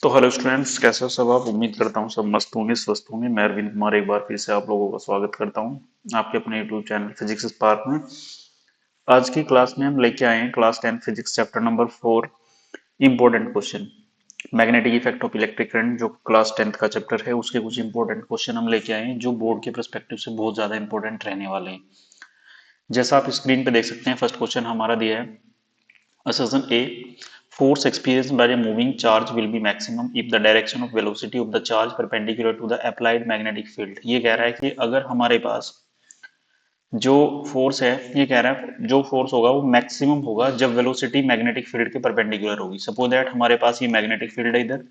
तो hello students, कैसे हो सब आप। उम्मीद करता हूँ सब मस्त होंगे, स्वस्थ होंगे। मैं अरविंद कुमार एक बार फिर से आप लोगों का स्वागत करता हूँ आपके अपने यूट्यूब चैनल फिजिक्स स्पार्क में। आज की क्लास में हम लेके आए हैं class 10 physics chapter number 4, important question. Magnetic effect of electric current, जो क्लास 10th का चैप्टर है, उसके कुछ इंपॉर्टेंट क्वेश्चन हम लेके आए हैं जो बोर्ड के परस्पेक्टिव से बहुत ज्यादा इंपॉर्टेंट रहने वाले हैं। जैसा आप स्क्रीन पे देख सकते हैं, फर्स्ट क्वेश्चन हमारा दिया है। Assertion A, force experienced by a moving charge will be maximum if the direction of velocity of the charge perpendicular to the applied magnetic field। ये कह रहा है कि अगर हमारे पास जो फोर्स है, ये कह रहा है जो फोर्स होगा वो मैक्सिमम होगा जब वेलोसिटी मैग्नेटिक फील्ड के परपेंडिकुलर होगी। सपोज दैट हमारे पास ये मैग्नेटिक फील्ड है, इधर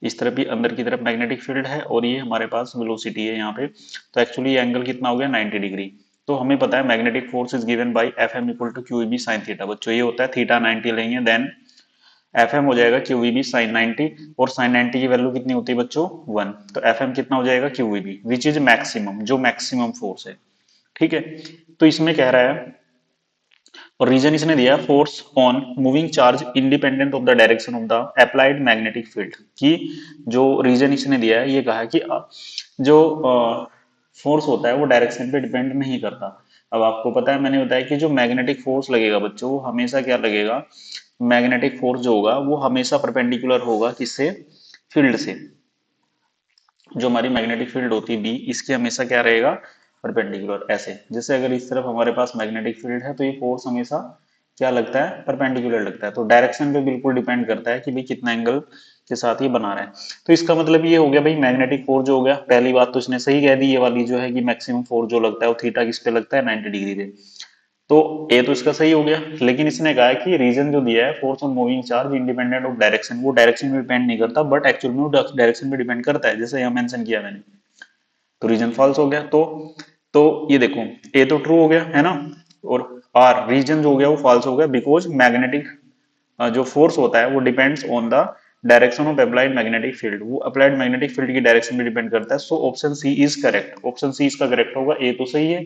इस तरफ भी अंदर की तरफ मैग्नेटिक फील्ड है और ये हमारे पास वेलोसिटी है यहाँ पे। तो एक्चुअली ये एंगल कितना हो गया, 90 डिग्री। तो हमें पता है magnetic force is given by F M equal to Q B sine theta. बच्चों ये होता है थीटा 90 लेंगे, देन एफ एम हो जाएगा क्यू वी बी साइन 90, और साइन 90 की वैल्यू कितनी होती है बच्चों, 1। तो एफ एम कितना हो जाएगा, Q V B, which is maximum, जो मैक्सिमम फोर्स है। ठीक है। तो इसमें कह रहा है, और रीजन इसने दिया है, force on moving charge independent of the direction of the applied magnetic field. कि जो रीजन इसने दिया है, ये कहा है कि जो फोर्स होता है वो डायरेक्शन पे डिपेंड नहीं करता। अब आपको पता है, मैंने बताया कि जो मैग्नेटिक फोर्स लगेगा बच्चों, वो हमेशा क्या लगेगा, मैग्नेटिक फोर्स जो होगा वो हमेशा परपेंडिकुलर होगा किससे, फील्ड से। जो हमारी मैग्नेटिक फील्ड होती है बी, इसके हमेशा क्या रहेगा, परपेंडिकुलर। ऐसे जैसे अगर इस तरफ हमारे पास मैग्नेटिक फील्ड है तो ये फोर्स हमेशा क्या लगता है, परपेंडिकुलर लगता है। तो डायरेक्शन पे बिल्कुल डिपेंड करता है कि भाई कितना एंगल के साथ ये बना रहा है। तो इसका मतलब ये हो गया भाई, मैग्नेटिक फोर्स जो हो गया, पहली बात तो इसने सही कह दी, ये वाली जो है कि मैक्सिमम फोर्स जो लगता है वो थीटा किस पे लगता है, 90 डिग्री पे। तो ए तो इसका सही हो गया। लेकिन इसने कहा है कि रीजन जो दिया है, force on moving charge independent of direction, वो डायरेक्शन में डिपेंड नहीं करता, बट एक्चुअल में वो डायरेक्शन में डिपेंड करता है, जैसे यहाँ मेंशन किया मैंने। तो रीजन फॉल्स हो गया। तो ये देखो, ए तो ट्रू हो गया है ना, और आर रीजन जो हो गया वो फॉल्स हो गया, बिकॉज मैग्नेटिक जो फोर्स होता है वो depends on the direction of applied magnetic field, वो अप्लाइड मैग्नेटिक फील्ड की डायरेक्शन में डिपेंड करता है। So option C is correct, option C इसका करेक्ट होगा। ए तो सही है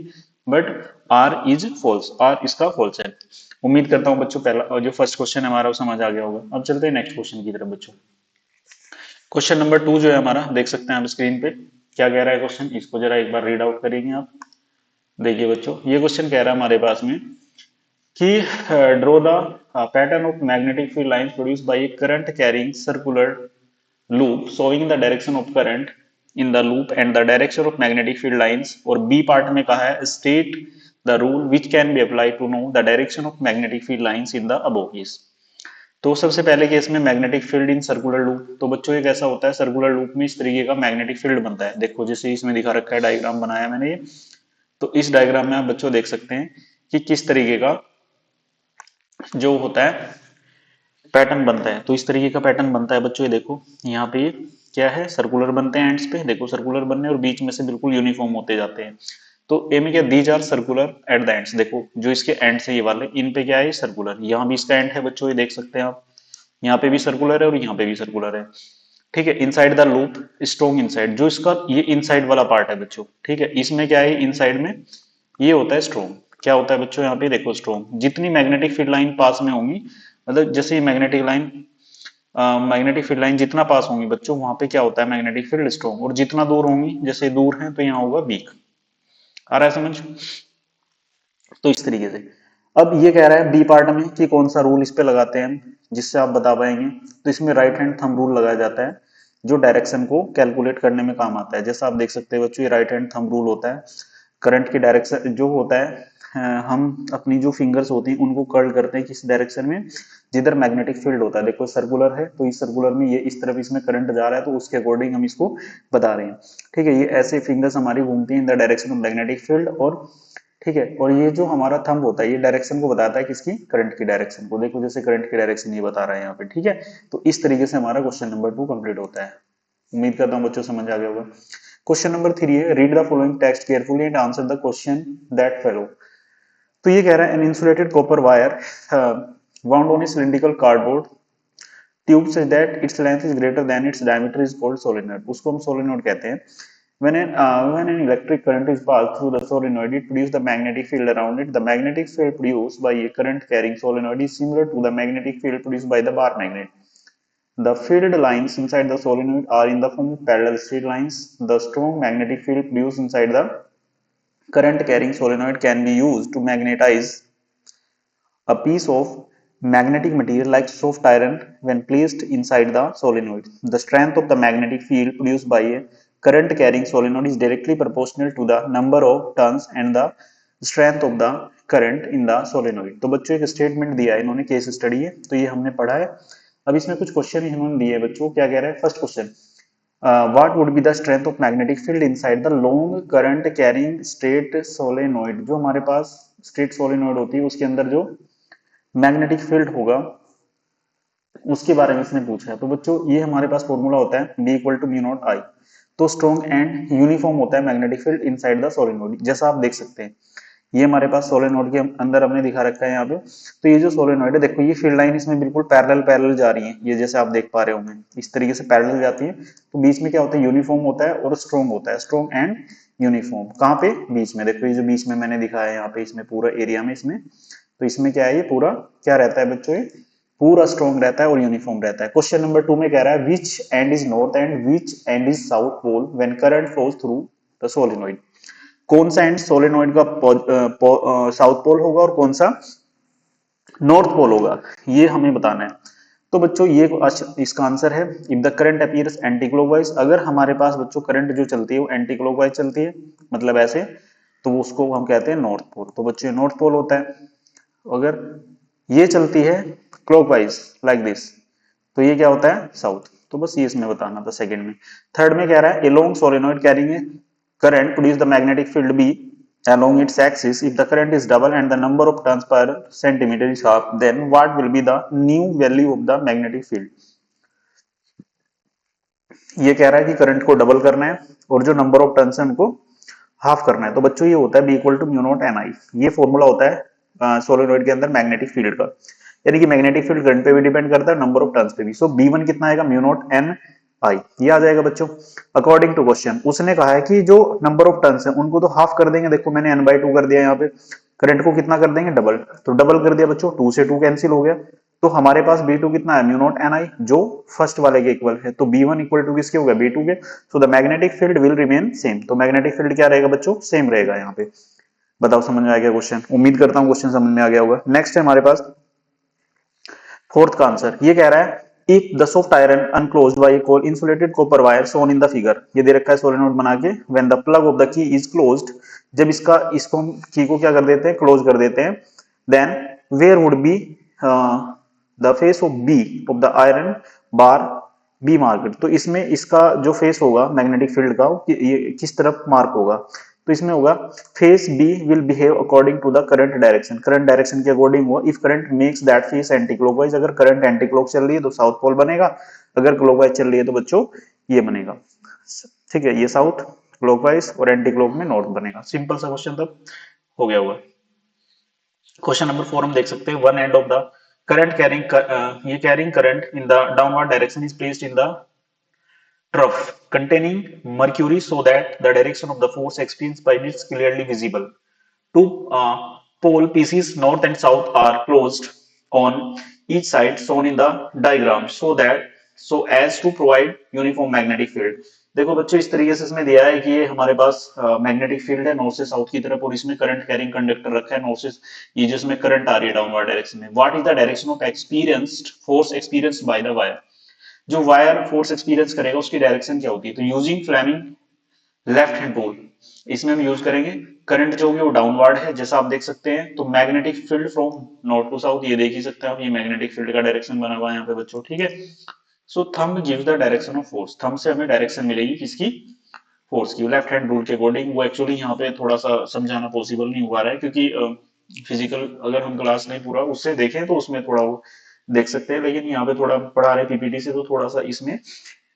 but R is false, R इसका फॉल्स है। उम्मीद करता हूँ बच्चों पहला जो फर्स्ट क्वेश्चन है हमारा वो समझ आ गया होगा। अब चलते हैं नेक्स्ट क्वेश्चन की तरफ बच्चों। क्वेश्चन नंबर 2 जो है हमारा, देख सकते हैं आप स्क्रीन पे क्या कह रहा है क्वेश्चन, इसको जरा एक बार रीड आउट करेंगे आप। देखिए बच्चों, ये क्वेश्चन कह रहा है हमारे पास में कि draw the pattern of magnetic field lines produced by A current carrying circular loop showing the direction of current in the loop and the direction of magnetic field lines। और बी पार्ट में कहा है state the rule which can be applied to know the direction of magnetic field lines in the above case। तो सबसे पहले case में magnetic field in circular loop. तो बच्चों ये कैसा होता है, सर्कुलर लूप में इस तरीके का मैग्नेटिक फील्ड बनता है। देखो जैसे इसमें दिखा रखा है, डायग्राम बनाया मैंने ये। तो इस डायग्राम में आप बच्चों देख सकते हैं कि किस तरीके का जो होता है पैटर्न बनता है। तो इस तरीके का पैटर्न बनता है बच्चों, ये देखो यहाँ पे क्या है, सर्कुलर बनते हैं एंड्स पे, देखो सर्कुलर बनने और बीच में से बिल्कुल यूनिफॉर्म होते जाते हैं। तो ए में क्या, these are circular at the ends. देखो जो इसके एंड्स है ये वाले, इन पे क्या है, सर्कुलर। यहाँ भी इसका एंड है बच्चों, ये देख सकते हैं आप, यहाँ पे भी सर्कुलर है और यहाँ पे भी सर्कुलर है। ठीक है। Inside the loop strong inside, जो इसका ये इनसाइड वाला पार्ट है बच्चों, ठीक है, इसमें क्या है, इनसाइड में ये होता है स्ट्रॉन्ग। क्या होता है बच्चों, यहाँ पे देखो स्ट्रॉन्ग। जितनी मैग्नेटिक फील्ड लाइन पास में होंगी, मतलब जैसे मैग्नेटिक फील्ड लाइन जितना पास होंगी बच्चों, वहां पे क्या होता है, मैग्नेटिक फील्ड स्ट्रॉन्ग। और जितना दूर होंगी, जैसे दूर है तो यहाँ होगा वीक। आ रहा है समझ। तो इस तरीके से अब ये कह रहा है बी पार्ट में कि कौन सा रूल इस पे लगाते हैं हम, जिससे आप बता पाएंगे। तो इसमें राइट हैंड थंब रूल लगाया जाता है, जो डायरेक्शन को कैलकुलेट करने में काम आता है। जैसा आप देख सकते हैं बच्चों, ये राइट हैंड थंब रूल होता है। करंट की डायरेक्शन जो होता है, हम अपनी जो फिंगर्स होती हैं उनको कर्ल करते हैं किस डायरेक्शन में, जिधर मैग्नेटिक फील्ड होता है। देखो सर्कुलर है तो इस सर्कुलर में ये इस तरफ इसमें करंट जा रहा है, तो उसके अकॉर्डिंग हम इसको बता रहे हैं। ठीक है। ये ऐसे फिंगर्स हमारी घूमती हैं in the direction of magnetic field. और ठीक है, और ये जो हमारा थंब होता है ये डायरेक्शन को बताता है किसकी, करंट की डायरेक्शन को। देखो जैसे करंट की डायरेक्शन ये बता रहा है यहाँ पे। ठीक है। तो इस तरीके से हमारा क्वेश्चन नंबर 2 कंप्लीट होता है। उम्मीद करता हूँ बच्चों समझ आ गया होगा। क्वेश्चन नंबर 3 है, read the following text carefully and answer the question that follow. तो ये कह रहा है, an insulated copper wire wound on a cylindrical cardboard tube such that its length is greater than its diameter is called solenoid। उसको हम solenoid कहते हैं। When an electric current is passed through the solenoid, it produces the magnetic field around it. The magnetic field produced by a current carrying solenoid is similar to the magnetic field produced by the bar magnet। The field lines inside the solenoid are in the form of parallel straight lines. The strong magnetic field produced inside the current carrying solenoid can be used to magnetize a piece of magnetic material like soft iron when placed inside the solenoid. The strength of the magnetic field produced by a current carrying solenoid is directly proportional to the number of turns and the strength of the current in the solenoid. तो बच्चों एक statement दिया है इन्होंने, case study है, तो ये हमने पढ़ा है। अब इसमें कुछ क्वेश्चन इन्होंने दिए हैं बच्चों, क्या कह रहा है? First question, what would be the strength of magnetic field inside the long current carrying straight solenoid? जो हमारे पास स्ट्रेट सोलेनोइड होती है उसके अंदर जो मैग्नेटिक फील्ड होगा उसके बारे में इसने पूछा है। तो बच्चों ये हमारे पास फॉर्मूला होता है B equal to mu naught I. तो स्ट्रॉन्ग एंड यूनिफॉर्म होता है magnetic field inside the solenoid, जैसा आप देख सकते हैं। ये हमारे पास सोलेनोइड के अंदर हमने दिखा रखा है यहाँ पे। तो ये जो सोलेनोइड है देखो, ये फील्ड लाइन इसमें बिल्कुल पैरेलल पैरेलल जा रही है, ये जैसे आप देख पा रहे होंगे इस तरीके से पैरेलल जाती है। तो बीच में क्या होता है? यूनिफॉर्म होता है और स्ट्रॉन्ग होता है, स्ट्रॉन्ग एंड यूनिफॉर्म। कहाँ पे? बीच में। देखो ये जो बीच में मैंने दिखाया है यहाँ पे, इसमें पूरा एरिया में इसमें, तो इसमें क्या है? ये पूरा क्या रहता है बच्चों? ये पूरा स्ट्रॉन्ग रहता है और यूनिफॉर्म रहता है। क्वेश्चन नंबर 2 में कह रहा है which end is north end which end is south pole when current flows through the solenoid? कौन सा एंड सोलेनोइड का साउथ पोल होगा और कौन सा नॉर्थ पोल होगा, ये हमें बताना है। तो बच्चों ये इसका आंसर है if the current appears anti clockwise. अगर हमारे पास बच्चों करंट जो चलती है वो एंटी क्लॉकवाइज चलती है, मतलब ऐसे, तो उसको हम कहते हैं नॉर्थ पोल। तो बच्चों नॉर्थ पोल होता है। अगर ये चलती है क्लॉकवाइज लाइक दिस, तो ये क्या होता है? साउथ। तो बस ये इसमें बताना था सेकंड में। थर्ड में कह रहा है along solenoid carrying a current produce the magnetic field B along its axis if the current is double and the number of turns per centimeter is half, then what will be the new value of the magnetic field? ये कह रहा है कि current को double करना है और जो नंबर ऑफ टर्न्स है उनको हाफ करना है। तो बच्चों ये होता है B equal to mu naught N I. ये फॉर्मूला होता है सोलेनोइड के अंदर मैग्नेटिक फील्ड का, यानी कि मैग्नेटिक फील्ड करंट पे भी डिपेंड करता है, नंबर ऑफ टर्न्स पे भी। सो बी वन कितना आएगा? म्यू नॉट एन आई, ये आ जाएगा बच्चों। अकॉर्डिंग टू क्वेश्चन उसने कहा है कि जो नंबर ऑफ टर्न्स है उनको तो हाफ कर देंगे। देखो मैंने एन बाई टू कर दिया यहाँ पे, करंट को कितना कर देंगे? डबल। तो डबल कर दिया बच्चों, टू से टू कैंसिल हो गया। तो हमारे पास बी टू कितना है? म्यू नॉट एन आई, जो फर्स्ट वाले के इक्वल है। तो बी वन इक्वल टू किसके हो गया? बी टू के। So the magnetic field will remain same. तो मैग्नेटिक फील्ड क्या रहेगा बच्चों? सेम रहेगा यहाँ पे। बताओ समझ में आ गया क्वेश्चन? उम्मीद करता हूँ क्वेश्चन समझ में आ गया होगा। नेक्स्ट है हमारे पास फोर्थ का आंसर। ये कह रहा है if the soft iron enclosed by coil insulated copper wire shown in the figure, ये दे रखा है सोलेनोइड बना के, when the plug of the key is closed, जब इसको हम की को क्या कर देते हैं? क्लोज कर देते हैं। Then where would be the face of B of the iron bar B marked? तो इसमें इसका जो फेस होगा मैग्नेटिक फील्ड का ये किस तरफ मार्क होगा? तो इसमें होगा face B will behave according to the current direction, current direction के अकॉर्डिंग हुआ। If current makes that face anti clockwise, अगर करंट एंटी क्लॉक चल रही है तो साउथ पोल बनेगा, अगर क्लॉकवाइज चल रही है तो बच्चों ये बनेगा। ठीक है, ये साउथ क्लॉकवाइज और एंटी क्लॉक में नॉर्थ बनेगा। सिंपल सा क्वेश्चन तब हो गया हुआ। क्वेश्चन नंबर 4 हम देख सकते हैं one end of the current carrying ये carrying current in the downward direction is placed in the trough containing mercury so that the direction of the force experienced by it is clearly visible. Two pole pieces north and south are closed on each side shown in the diagram so as to provide uniform magnetic field. देखो बच्चों इस तरीके से इसमें दिया है कि ये हमारे पास मैग्नेटिक फील्ड है नॉर्थ से साउथ की तरफ और इसमें करंट कैरिंग कंडक्टर रखा है नॉर्थ से, ये जिसमें करंट आ रही है डाउनवर्ड डायरेक्शन में। What is the direction of experienced force experienced by the wire? जो वायर फोर्स एक्सपीरियंस करेगा उसकी डायरेक्शन क्या होती है? तो using Fleming left hand rule इसमें हम यूज करेंगे। करंट जो होगी वो डाउनवर्ड है जैसा आप देख सकते हैं। तो magnetic field from north to south, ये देख ही सकते हैं आप, ये मैग्नेटिक फील्ड का डायरेक्शन बना हुआ है यहाँ पे बच्चों। ठीक है, so thumb gives the direction of force, thumb से हमें डायरेक्शन मिलेगी किसकी? फोर्स की, लेफ्ट हैंड रूल के अकॉर्डिंग। वो एक्चुअली यहाँ पे थोड़ा सा समझाना पॉसिबल नहीं हो पा रहा है क्योंकि फिजिकल अगर हम क्लास नहीं पूरा उससे देखें तो उसमें थोड़ा वो देख सकते हैं, लेकिन यहाँ पे थोड़ा पढ़ा रहे पीपीटी से तो थोड़ा सा इसमें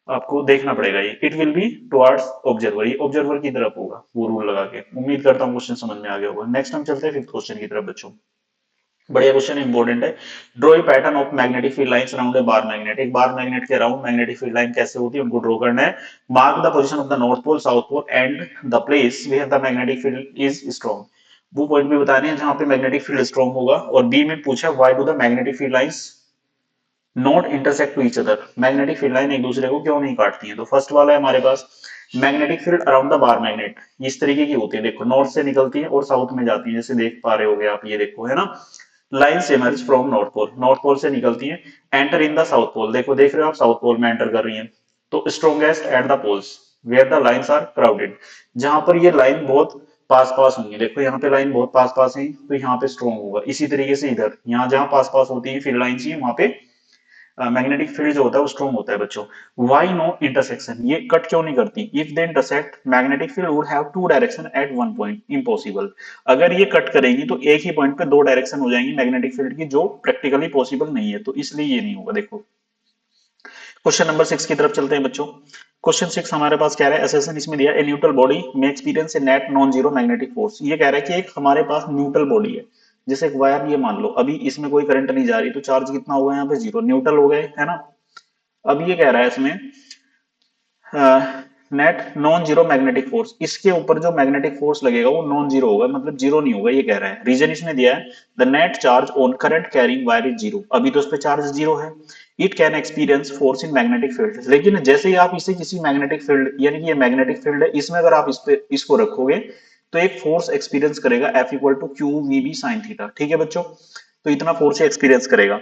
आपको देखना पड़ेगा। ये it will be towards observer, ये ऑब्जर्वर की तरफ होगा वो रूल लगा के। उम्मीद करता हूँ क्वेश्चन समझ में आ गया होगा। नेक्स्ट हम चलते हैं फिफ्थ क्वेश्चन की तरफ बच्चों। बढ़िया क्वेश्चन, इंपॉर्टेंट है। Draw a pattern of magnetic field lines around a bar magnet, एक बार मैग्नेट के अराउंड मैग्नेटिक फील्ड लाइन कैसे होती है उनको ड्रॉ करना है। Mark the position of the north pole south pole and the place where the magnetic field is strong, वो point भी बताने हैं जहां पे मैग्नेटिक फील्ड स्ट्रॉन्ग होगा। और बी में पूछा why do the magnetic field lines not intersect to each other, magnetic field line एक दूसरे को क्यों नहीं काटती है? तो फर्स्ट वाला है हमारे पास magnetic field around the bar magnet, इस तरीके की होती है, देखो नॉर्थ से निकलती है और साउथ में जाती है, जैसे देख पा रहे होगे आप, ये देखो है ना, lines emerge from north pole, north pole से निकलती है, enter in the south pole, देखो देख रहे हो आप साउथ पोल में एंटर कर रही है, तो strongest at the poles where the lines are crowded, जहां पर ये लाइन बहुत पास पास होंगी, देखो यहाँ पे लाइन बहुत पास पास है तो यहाँ पे स्ट्रॉन्ग होगा, इसी तरीके से इधर यहाँ जहां पास पास होती है फील्ड लाइन ही वहां पे मैग्नेटिक फील्ड जो होता है वो स्ट्रॉन्ग होता है बच्चों। व्हाई नो इंटरसेक्शन, ये कट क्यों नहीं करती? If they intersect magnetic field would have two direction at one point, impossible, अगर ये कट करेंगी तो एक ही पॉइंट पे दो डायरेक्शन हो जाएंगी मैग्नेटिक फील्ड की, जो प्रैक्टिकली पॉसिबल नहीं है, तो इसलिए ये नहीं होगा। देखो क्वेश्चन नंबर 6 की तरफ चलते हैं बच्चों। क्वेश्चन 6 हमारे पास कह रहा है एसेशन, इसमें दिया ए न्यूट्रल बॉडी में experience a net non zero magnetic force, ये कह रहा है कि एक हमारे पास न्यूट्रल बॉडी है, जैसे एक वायर, ये मान लो अभी इसमें कोई करंट नहीं जा रही, तो चार्ज कितना होगा यहाँ पे? जीरो, न्यूट्रल हो गए है ना। अब ये कह रहा है इसमें net non zero magnetic force, इसके ऊपर जो मैग्नेटिक फोर्स लगेगा वो नॉन जीरो होगा, मतलब जीरो नहीं होगा, ये कह रहा है। रीजन इसने दिया है the net charge on current carrying wire is zero, अभी तो उस पर चार्ज जीरो है। It can experience force in magnetic field, लेकिन जैसे ही आप इसे किसी मैग्नेटिक फील्ड, यानी कि ये मैग्नेटिक फील्ड है, इसमें अगर आप इस पे इसको रखोगे तो एक फोर्स एक्सपीरियंस करेगा F equal to Q V B sine theta, ठीक है बच्चों, तो इतना फोर्स एक्सपीरियंस करेगा।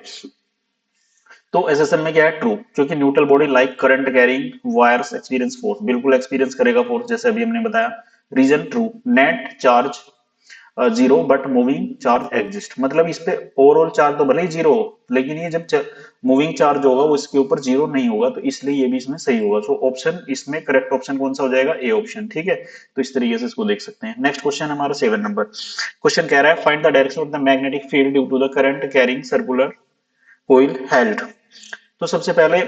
तो एसएसएन में क्या है? ट्रू, क्योंकि neutral body like current carrying wires experience force, बिल्कुल एक्सपीरियंस करेगा फोर्स, जैसे अभी हमने बताया। Reason true, net charge zero but moving charge exist, मतलब इस पे ओवरऑल चार्ज तो भले ही जीरो हो, लेकिन ये जब मूविंग चार्ज होगा वो इसके ऊपर जीरो नहीं होगा, तो इसलिए ये भी इसमें सही होगा। सो ऑप्शन इसमें करेक्ट ऑप्शन कौन सा हो जाएगा? ए ऑप्शन, ठीक है। तो इस तरीके से इसको देख सकते हैं। नेक्स्ट क्वेश्चन हमारा 7 नंबर क्वेश्चन कह रहा है find the direction of the magnetic field due to the current carrying circular coil held. तो सबसे पहले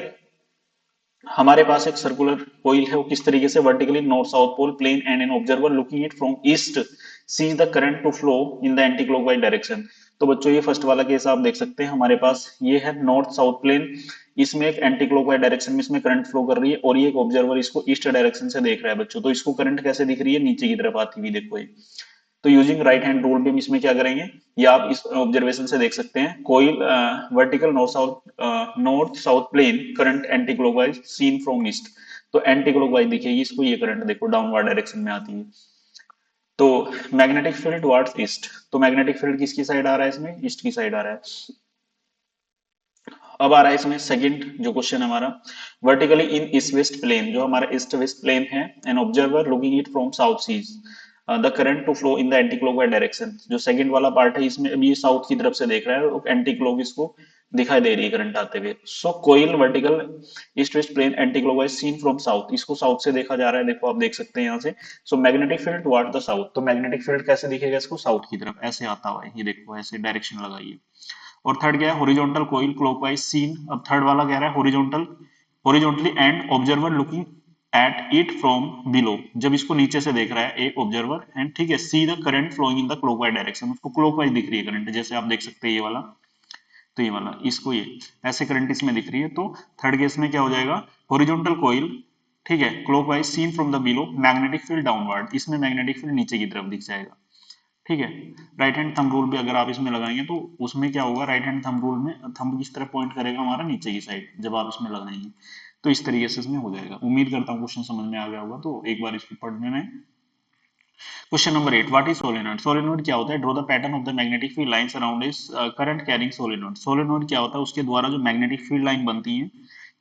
हमारे पास एक सर्कुलर कोइल है, वो किस तरीके से? Vertically north south pole plane and an observer looking it from east sees the current to flow in the anti clockwise direction. तो बच्चों ये फर्स्ट वाला केस आप देख सकते हैं, हमारे पास ये है नॉर्थ साउथ प्लेन, इसमें एक एंटी क्लॉकवाइज डायरेक्शन में इसमें करंट फ्लो कर रही है, और ये एक ऑब्जर्वर इसको ईस्ट डायरेक्शन से देख रहा है बच्चों, तो इसको करंट कैसे दिख रही है? नीचे की तरफ आती हुई, देखो ये। तो यूजिंग राइट हैंड रूल भी हम इसमें क्या करेंगे, ये आप इस ऑब्जर्वेशन से देख सकते हैं। कोई vertical north south plane current anti clockwise seen from east, तो एंटी क्लॉकवाइज दिखेगी इसको, ये करंट देखो डाउनवर्ड डायरेक्शन में आती है। तो मैग्नेटिक फील्ड टुवर्ड्स ईस्ट, तो मैग्नेटिक फील्ड किसकी साइड आ रहा है? इसमें ईस्ट की साइड आ रहा है। अब आ रहा है इसमें सेकंड जो क्वेश्चन हमारा, vertically in east west plane, जो हमारा ईस्ट वेस्ट प्लेन है, an observer looking it from south sees the current to flow in the anti clockwise direction, जो सेकंड वाला पार्ट है इसमें अभी साउथ की तरफ से देख रहा है और एंटी क्लॉक इसको दिखाई दे रही है करंट आते हुए। So coil vertical east west plane anti clockwise seen from south, इसको साउथ से देखा जा रहा है, देखो आप देख सकते हैं यहाँ से। So magnetic field toward the south, तो मैग्नेटिक फील्ड कैसे दिखेगा इसको? साउथ की तरफ ऐसे आता हुआ है, ये देखो ऐसे डायरेक्शन लगाइए। और थर्ड क्या है? हॉरिजॉन्टल कोइल क्लॉकवाइज सीन, अब थर्ड वाला कह रहा है horizontal, horizontally and observer looking at it from below, जब इसको नीचे से देख रहा है एक ऑब्जर्वर एंड, ठीक है, see the current flowing in the clockwise direction, उसको क्लॉकवाइज दिख रही है करंट, जैसे आप देख सकते हैं ये वाला, तो ये वाला इसको ये ऐसे करंट इसमें दिख रही है। तो थर्ड केस में क्या हो जाएगा? हॉरिजॉन्टल कोइल, ठीक है, clockwise seen from the below, magnetic field downward, इसमें मैग्नेटिक फील्ड नीचे की तरफ दिख जाएगा, ठीक है। राइट हैंड थंब रूल भी अगर आप इसमें लगाएंगे तो उसमें क्या होगा? राइट हैंड थंब रूल में थंब किस तरफ पॉइंट करेगा? हमारा नीचे की साइड, जब आप इसमें लगाएंगे तो इस तरीके से इसमें हो जाएगा। उम्मीद करता हूँ क्वेश्चन समझ में आ गया होगा, तो एक बार इसको पढ़ने में। Question number 8, what is solenoid? Solenoid क्या होता है? Draw the pattern of the magnetic field lines around is current carrying solenoid. Solenoid क्या होता है? उसके द्वारा जो मैग्नेटिक फील्ड लाइन बनती है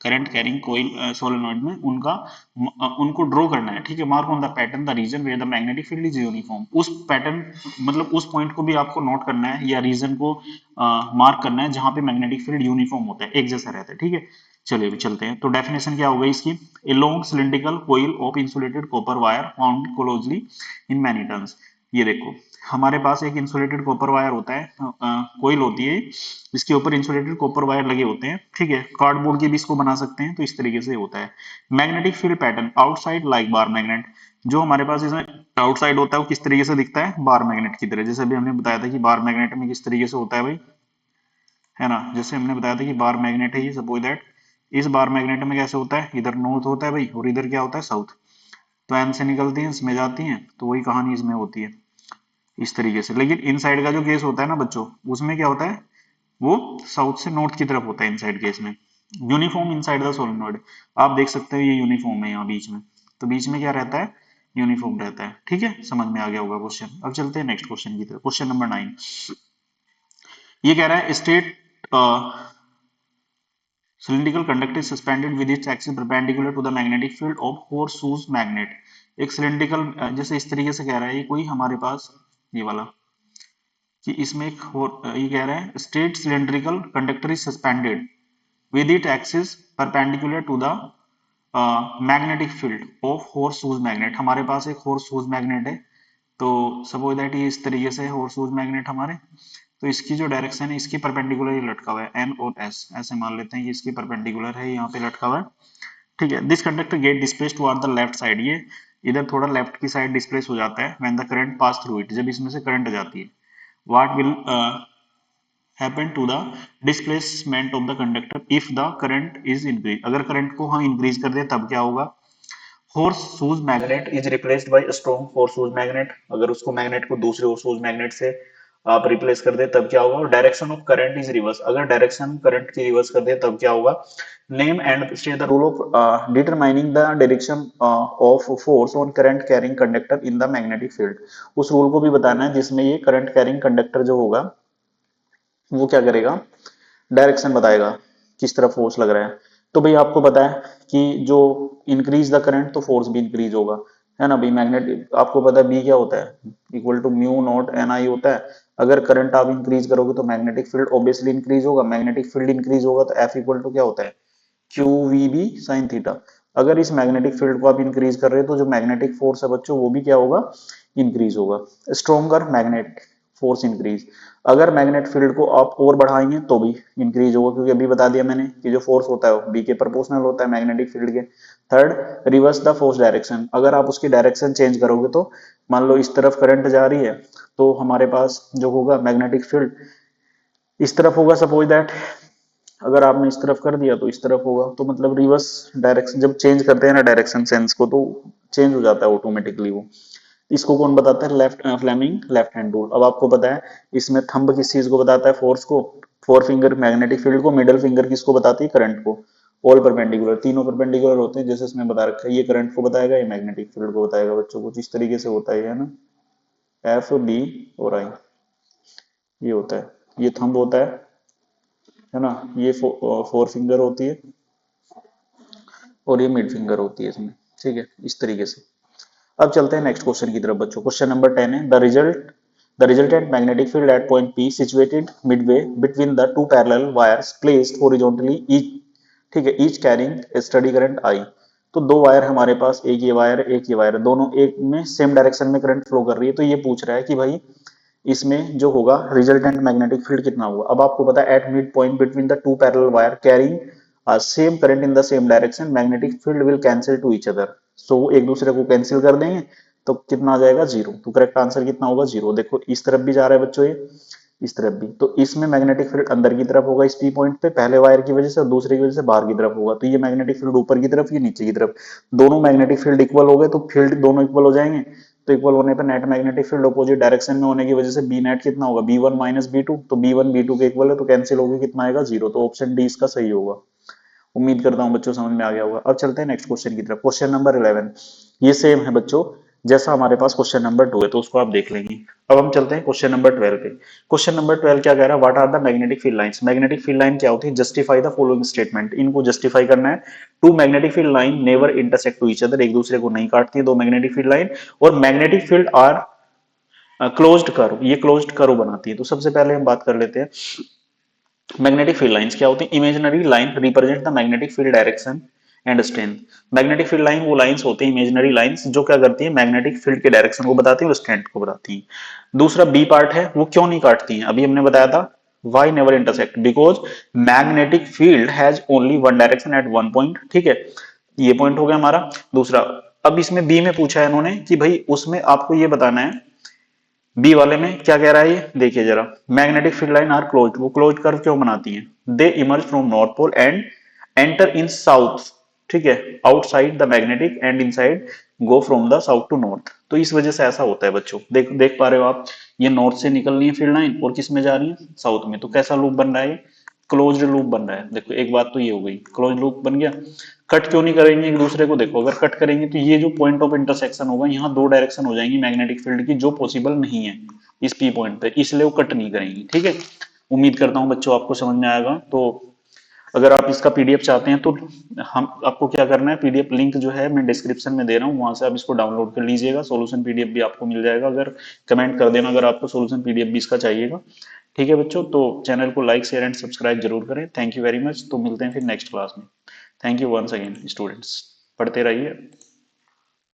करंट कैरिंग कोइल सोलेनोइड में, उनको ड्रॉ करना है, ठीक है। Mark on the pattern the region where the magnetic field is uniform, उस पैटर्न मतलब उस पॉइंट को भी आपको नोट करना है या रीजन को मार्क करना है जहां पे मैग्नेटिक फील्ड यूनिफॉर्म होता है, एक जैसा रहता है, ठीक है। चलिए अभी चलते हैं। तो डेफिनेशन क्या होगा इसकी? A long cylindrical coil of insulated copper wire wound closely in many turns, ये देखो हमारे पास एक इंसुलेटेड कॉपर वायर होता है, कोइल होती है, इसके ऊपर इंसुलेटेड कॉपर वायर लगे होते हैं, ठीक है। कार्डबोर्ड की भी इसको बना सकते हैं, तो इस तरीके से होता है। Magnetic field pattern outside like bar magnet, जो हमारे पास इसमें आउटसाइड होता है वो किस तरीके से दिखता है? बार मैग्नेट की तरह, जैसे अभी हमने बताया था कि बार मैग्नेट में किस तरीके से होता है भाई, है ना। जैसे हमने बताया था कि बार मैग्नेट है ये, सपोज दैट इस बार मैग्नेट में कैसे होता है? इधर नॉर्थ होता है भाई, और इधर क्या होता है? साउथ। तो एम से निकलती है, इसमें जाती हैं, तो वही कहानी इसमें होती है इस तरीके से। लेकिन इन साइड का जो केस होता है ना बच्चों, उसमें क्या होता है? वो साउथ से नॉर्थ की तरफ होता है इनसाइड केस में। यूनिफॉर्म इनसाइड द सोलेनोइड, आप देख सकते हो ये यूनिफॉर्म है यहाँ बीच में, तो बीच में क्या रहता है, यूनिफॉर्म रहता है। ठीक है, समझ में आ गया होगा क्वेश्चन। अब चलते हैं नेक्स्ट क्वेश्चन की तरफ। क्वेश्चन नंबर 9 ये कह रहा है state cylindrical conductor is suspended with its axis perpendicular to the magnetic field of horseshoe magnet। एक सिलिंड्रिकल, जैसे इस तरीके से कह रहा है, ये कोई हमारे पास ये वाला कि इसमें एक ये कह रहा है straight cylindrical conductor is suspended with its axis perpendicular to the magnetic field of horseshoes magnet. हमारे पास एक हॉर्सशूज मैग्नेट है, तो सपोज दैट ये इस तरीके से हॉर्सशूज मैग्नेट हमारे, तो इसकी जो डायरेक्शन है इसकी परपेंडिकुलर ही लटका हुआ है, एन और एस ऐसे मान लेते हैं कि इसकी परपेंडिकुलर है, यहाँ पे लटका हुआ है। ठीक है, this conductor get displace toward the left side, ये इधर थोड़ा लेफ्ट की साइड डिस्प्लेस हो जाता है when the current pass through it, जब इसमें से करंट जाती है। What will happen to the displacement of the conductor if the current is increased, अगर करंट को हम इंक्रीज कर दें तब क्या होगा। horse shoes magnet is replaced by a strong horse shoes magnet, अगर उसको मैग्नेट को दूसरे horse shoes magnet से आप रिप्लेस कर दे तब क्या होगा। Direction of current is reverse, अगर डायरेक्शन करंट की रिवर्स कर दे तब क्या होगा। Name and state the rule of determining the direction of force on current carrying conductor in the magnetic field, उस रूल को भी बताना है जिसमें ये करंट कैरिंग कंडक्टर जो होगा वो क्या करेगा, डायरेक्शन बताएगा किस तरफ फोर्स लग रहा है। तो भाई आपको पता है कि जो इंक्रीज द करंट तो फोर्स भी इंक्रीज होगा, है ना भाई। मैग्नेट आपको पता है बी क्या होता है, equal to mu naught N I होता है। अगर करंट आप इंक्रीज करोगे तो मैग्नेटिक फील्ड ऑब्वियसली इंक्रीज होगा, मैग्नेटिक फील्ड इंक्रीज होगा तो एफ इक्वल टू क्या होता है, Q V B sine theta. अगर इस मैग्नेटिक फील्ड को आप इंक्रीज कर रहे हो तो जो मैग्नेटिक फोर्स है बच्चों वो भी क्या होगा, इंक्रीज होगा। स्ट्रॉन्गर मैग्नेट फोर्स इंक्रीज, अगर मैग्नेट फील्ड को आप और बढ़ाएंगे तो भी इंक्रीज होगा, क्योंकि अभी बता दिया मैंने कि जो फोर्स होता है वो बी के प्रोपोर्शनल होता है मैग्नेटिक फील्ड के। Third, reverse the force direction, अगर आप उसकी डायरेक्शन चेंज करोगे तो मान लो इस तरफ करंट जा रही है तो हमारे पास जो होगा मैग्नेटिक फील्ड इस तरफ होगा, सपोज दैट अगर आपने इस तरफ कर दिया तो इस तरफ होगा, तो मतलब रिवर्स डायरेक्शन जब चेंज करते हैं ना डायरेक्शन सेंस को तो चेंज हो जाता है ऑटोमेटिकली वो। इसको कौन बताता है, left Fleming left hand rule. अब आपको पता है इसमें थंब किस चीज को बताता है, फोर्स को, फोर फिंगर मैग्नेटिक फील्ड को, मिडल फिंगर किसको बताती है, करंट को। ऑल परपेंडिकुलर, तीनों परपेंडिकुलर होते हैं जैसे इसमें बता रखा है, ये करंट को बताएगा, ये मैग्नेटिक फील्ड को बताएगा बच्चों, कुछ इस तरीके से होता है ना, एफ बी और आई ये होता है, ये थंब होता है ना, ये फोर फिंगर होती है और ये मिड फिंगर होती है इसमें। ठीक है, इस तरीके से। अब चलते हैं नेक्स्ट क्वेश्चन की तरफ बच्चों। क्वेश्चन नंबर 10 है the resultant magnetic field at point P situated Midway between the two parallel wires placed horizontally each, ठीक है, each carrying study current I। तो दो वायर हमारे पास, एक ये वायर एक ये वायर, दोनों एक में सेम डायरेक्शन में करंट फ्लो कर रही है। तो ये पूछ रहा है कि भाई इसमें जो होगा रिजल्टेंट मैग्नेटिक फील्ड कितना होगा। अब आपको पता है at mid point between the two parallel wire carrying same current in the same direction magnetic field will cancel to each other. So एक दूसरे को कैंसिल कर देंगे तो कितना आ जाएगा, जीरो। तो करेक्ट आंसर कितना होगा, जीरो। देखो इस तरफ भी जा रहा है बच्चों ये, इस तरफ भी, तो इसमें मैग्नेटिक फील्ड अंदर की तरफ होगा इस पी पॉइंट पे पहले वायर की वजह से, और दूसरे की वजह से बाहर की तरफ होगा। तो ये मैग्नेटिक फील्ड ऊपर की तरफ, ये नीचे की तरफ, दोनों मैग्नेटिक फील्ड इक्वल हो गए तो फील्ड दोनों इक्वल हो जाएंगे। तो इक्वल होने पर net magnetic field opposite direction में होने की वजह से बी नेट कितना होगा, B one minus B two, तो बी वन बी टू के इक्वल है तो कैंसिल होगी, कितना आएगा, जीरो। तो ऑप्शन डी इसका सही होगा। उम्मीद करता हूं बच्चों समझ में आ गया होगा। अब चलते हैं नेक्स्ट क्वेश्चन की तरफ। क्वेश्चन नंबर 11 ये सेम है बच्चों जैसा हमारे पास क्वेश्चन नंबर 2 है, तो उसको आप देख लेंगे। अब हम चलते हैं क्वेश्चन नंबर 12 पे। क्वेश्चन नंबर 12 क्या कह रहा है, what are the magnetic field lines. Magnetic field line क्या होती है, जस्टिफाई द फॉलोइंग स्टेटमेंट, इनको जस्टिफाई करना है। Two magnetic field line never intersect to each other, एक दूसरे को नहीं काटती है दो मैग्नेटिक फील्ड लाइन, और magnetic field are closed curve, ये क्लोज्ड कर्व बनाती है। तो सबसे पहले हम बात कर लेते हैं मैग्नेटिक फील्ड लाइंस क्या होती है। Imaginary line represent the magnetic field direction and strength. Magnetic field line वो लाइंस होती है, इमेजिनरी लाइंस, जो क्या करती है, मैग्नेटिक फील्ड के डायरेक्शन को बताती है और स्ट्रेंथ को बताती है। दूसरा बी पार्ट है, वो क्यों नहीं काटती है, अभी हमने बताया था, why never intersect, because magnetic field has only one direction at one point. ठीक है, ये पॉइंट हो गया हमारा। दूसरा, अब इसमें बी में पूछा है इन्होंने कि भाई उसमें आपको ये बताना है, बी वाले में क्या कह रहा है, ये देखिए जरा, magnetic field line are closed, वो क्लोज्ड कर्व क्यों बनाती हैं, they emerge from north pole and enter in south, ठीक है, outside the magnetic and inside go from the south to north. तो इस वजह से ऐसा होता है बच्चों, देख देख पा रहे हो आप, ये नॉर्थ से निकल रही है फील्ड लाइन और किस में जा रही है, साउथ में। तो कैसा लूप बन रहा है, क्लोज्ड लूप बन रहा है। देखो एक बात तो ये हो गई, क्लोज लूप बन गया। कट क्यों नहीं करेंगे एक दूसरे को, देखो अगर कट करेंगे तो ये जो पॉइंट ऑफ इंटरसेक्शन होगा, यहाँ दो डायरेक्शन हो जाएंगी मैग्नेटिक फील्ड की, जो पॉसिबल नहीं है इस पी पॉइंट पे, इसलिए वो कट नहीं करेंगी। ठीक है, उम्मीद करता हूँ बच्चों आपको समझ में आएगा। तो अगर आप इसका पीडीएफ चाहते हैं तो हम आपको क्या करना है, पीडीएफ लिंक जो है मैं डिस्क्रिप्शन में दे रहा हूँ, वहां से आप इसको डाउनलोड कर लीजिएगा। सॉल्यूशन पीडीएफ भी आपको मिल जाएगा, अगर कमेंट कर देना अगर आपको सॉल्यूशन पीडीएफ भी इसका चाहिएगा। ठीक है बच्चों, तो चैनल को लाइक शेयर एंड सब्सक्राइब जरूर करें। Thank you very much. तो मिलते हैं फिर नेक्स्ट क्लास में। Thank you once again students, पढ़ते रहिए।